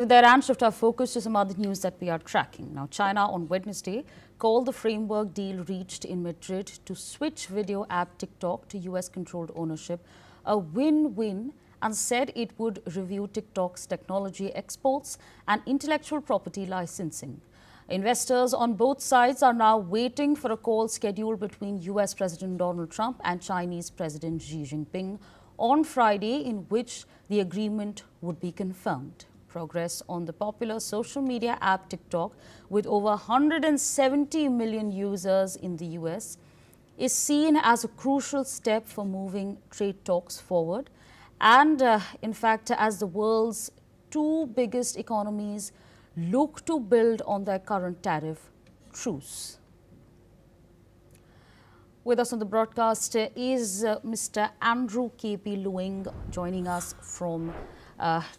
There and shift our focus to some other news that we are tracking. Now, China on Wednesday called the framework deal reached in Madrid to switch video app TikTok to US-controlled ownership a win-win and said it would review TikTok's technology exports and intellectual property licensing. Investors on both sides are now waiting for a call scheduled between US President Donald Trump and Chinese President Xi Jinping on Friday, in which the agreement would be confirmed. Progress on the popular social media app TikTok, with over 170 million users in the US, is seen as a crucial step for moving trade talks forward. And in fact, as the world's two biggest economies look to build on their current tariff truce. With us on the broadcast is Mr. Andrew K.P. Luing, joining us from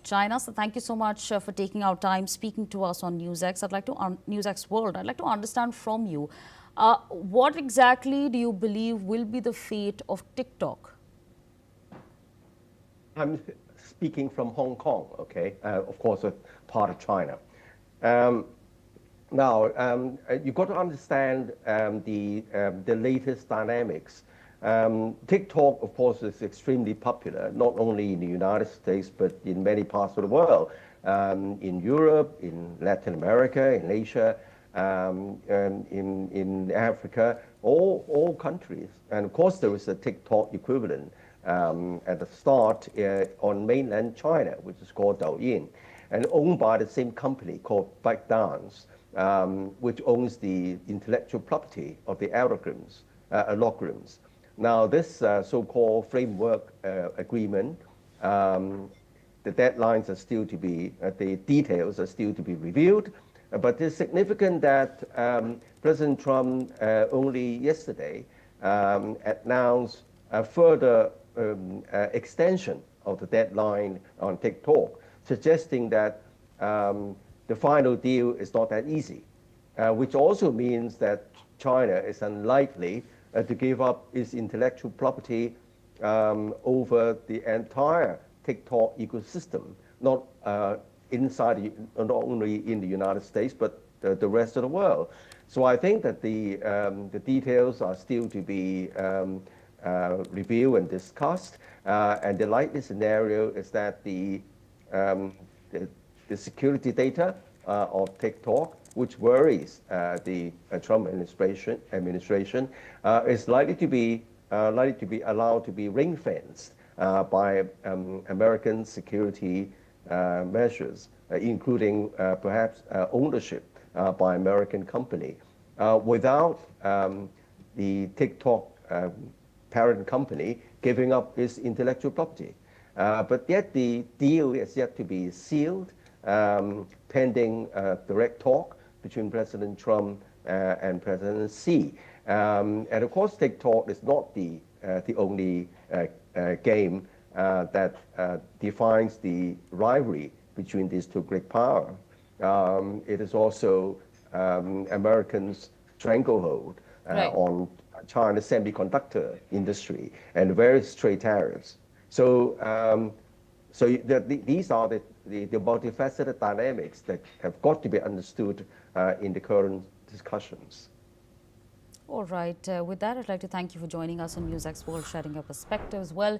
China. So thank you so much for taking our time speaking to us on NewsX. NewsX World. I'd like to understand from you, what exactly do you believe will be the fate of TikTok? I'm speaking from Hong Kong, okay, of course, a part of China. Now, you've got to understand the latest dynamics. TikTok, of course, is extremely popular, not only in the United States, but in many parts of the world, in Europe, in Latin America, in Asia, in Africa, all countries. And of course, there is a TikTok equivalent at the start on mainland China, which is called Douyin, and owned by the same company called ByteDance, which owns the intellectual property of the algorithms. Now, this so-called framework agreement, the deadlines are still to be, the details are still to be reviewed, but it's significant that President Trump only yesterday announced a further extension of the deadline on TikTok, suggesting that the final deal is not that easy, which also means that China is unlikely to give up its intellectual property over the entire TikTok ecosystem, not not only in the United States, but the rest of the world. So I think that the details are still to be reviewed and discussed, and the likely scenario is that the security data of TikTok, which worries the Trump administration, is likely to be allowed to be ring-fenced by American security measures, including perhaps ownership by American company, without the TikTok parent company giving up its intellectual property. But yet the deal is yet to be sealed, pending direct talk between President Trump and President Xi. And of course, TikTok is not the only game that defines the rivalry between these two great powers. It is also Americans' stranglehold on China's semiconductor industry and various trade tariffs. So, these are the multifaceted dynamics that have got to be understood in the current discussions. All right. With that, I'd like to thank you for joining us on NewsX World, sharing your perspectives. Well,